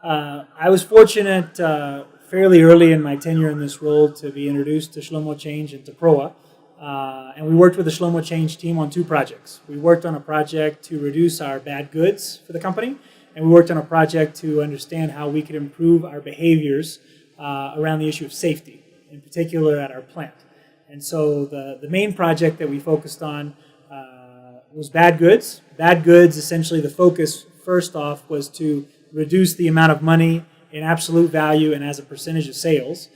I was fortunate fairly early in my tenure in this role to be introduced to SHLOMOCHANGE and to PROA. And we worked with the SHLOMOCHANGE team on two projects. We worked on a project to reduce our bad goods for the company, and we worked on a project to understand how we could improve our behaviors around the issue of safety, in particular at our plant. And so the main project that we focused on was bad goods. Bad goods, essentially the focus first off was to reduce the amount of money in absolute value and as a percentage of sales,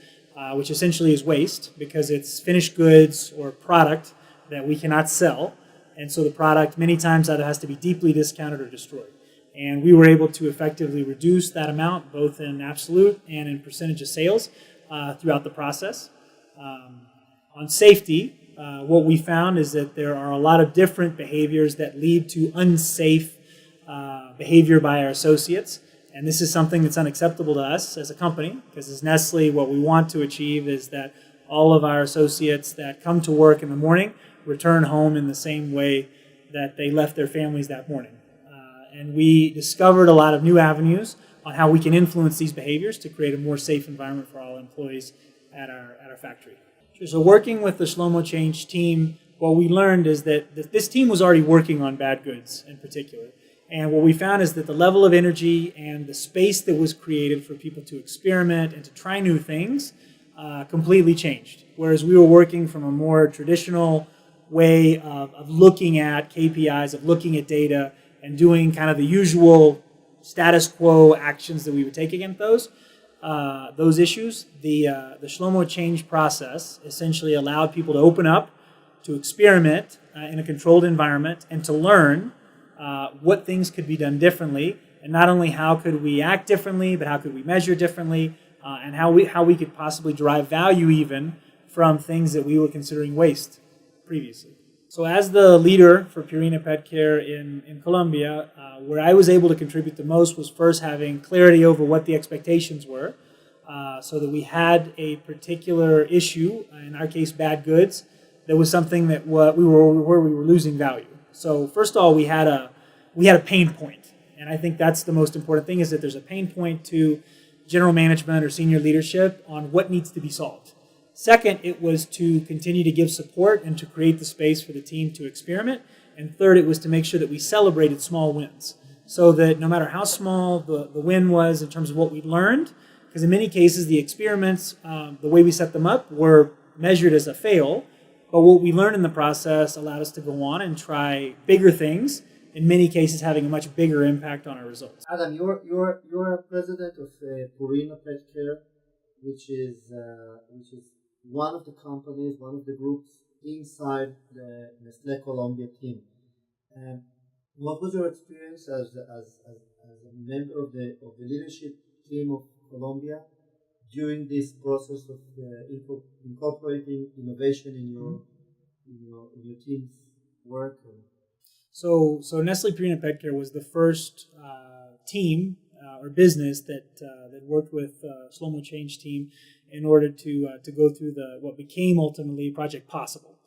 which essentially is waste because it's finished goods or product that we cannot sell. And so the product many times either has to be deeply discounted or destroyed. And we were able to effectively reduce that amount both in absolute and in percentage of sales throughout the process. On safety, what we found is that there are a lot of different behaviors that lead to unsafe behavior by our associates. And this is something that's unacceptable to us as a company, because as Nestle, what we want to achieve is that all of our associates that come to work in the morning return home in the same way that they left their families that morning. And we discovered a lot of new avenues on how we can influence these behaviors to create a more safe environment for all employees at our factory. So working with the SHLOMOCHANGE team, what we learned is that this team was already working on bad goods in particular. And what we found is that the level of energy and the space that was created for people to experiment and to try new things completely changed. Whereas we were working from a more traditional way of looking at KPIs, of looking at data, and doing kind of the usual status quo actions that we would take against those issues. The SHLOMOCHANGE process essentially allowed people to open up, to experiment in a controlled environment, and to learn what things could be done differently, and not only how could we act differently, but how could we measure differently, and how we could possibly derive value even from things that we were considering waste previously. So as the leader for Purina PetCare in Colombia, where I was able to contribute the most was first having clarity over what the expectations were, so that we had a particular issue, in our case bad goods, that was something that where we were losing value. So first of all, we had a pain point, and I think that's the most important thing, is that there's a pain point to general management or senior leadership on what needs to be solved. Second, it was to continue to give support and to create the space for the team to experiment. And third, it was to make sure that we celebrated small wins, so that no matter how small the win was in terms of what we learned, because in many cases the experiments, the way we set them up, were measured as a fail. But what we learned in the process allowed us to go on and try bigger things, in many cases having a much bigger impact on our results. Adam, you're president of Purina PetCare, which is one of the companies, one of the groups inside the Nestlé Colombia team. What was your experience as a member of the leadership team of Colombia during this process of incorporating innovation in your team's work? So Nestlé Purina PetCare was the first team or business that worked with SHLOMOCHANGE team in order to go through what became ultimately Project Possible.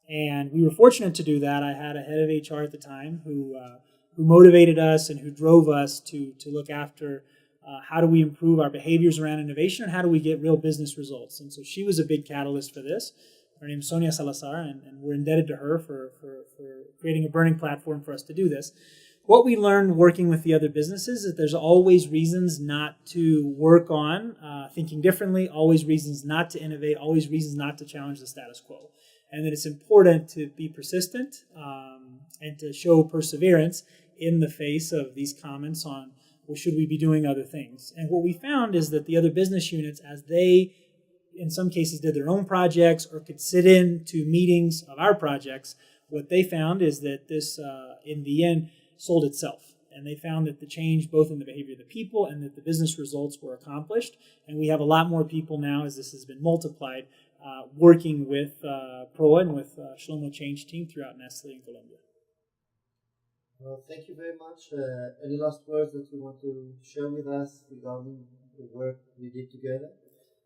And we were fortunate to do that. I had a head of HR at the time who motivated us and who drove us to look after how do we improve our behaviors around innovation and how do we get real business results. And so she was a big catalyst for this. Her name's Sonia Salazar, and we're indebted to her for creating a burning platform for us to do this. What we learned working with the other businesses is there's always reasons not to work on thinking differently, always reasons not to innovate, always reasons not to challenge the status quo. And that it's important to be persistent and to show perseverance in the face of these comments on, well, should we be doing other things? And what we found is that the other business units, as they, in some cases, did their own projects or could sit in to meetings of our projects, what they found is that this, in the end, sold itself. And they found that the change both in the behavior of the people and that the business results were accomplished. And we have a lot more people now, as this has been multiplied, working with PROA and with SHLOMOCHANGE team throughout Nestle in Colombia. Well, thank you very much. Any last words that you want to share with us regarding the work we did together?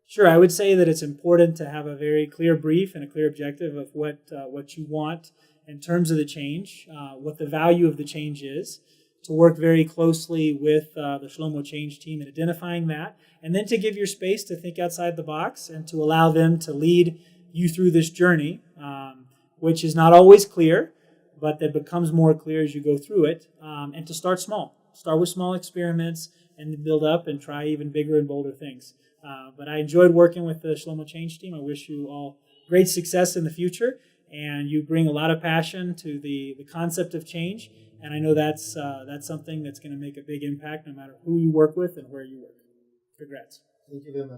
Sure. I would say that it's important to have a very clear brief and a clear objective of what you want in terms of the change, what the value of the change is, to work very closely with the Shlomo Change team in identifying that, and then to give your space to think outside the box and to allow them to lead you through this journey, which is not always clear, but that becomes more clear as you go through it, and to start small. Start with small experiments and build up and try even bigger and bolder things. But I enjoyed working with the Shlomo Change team. I wish you all great success in the future, and you bring a lot of passion to the concept of change, and I know that's something that's going to make a big impact no matter who you work with and where you work. Congrats. Thank you very much.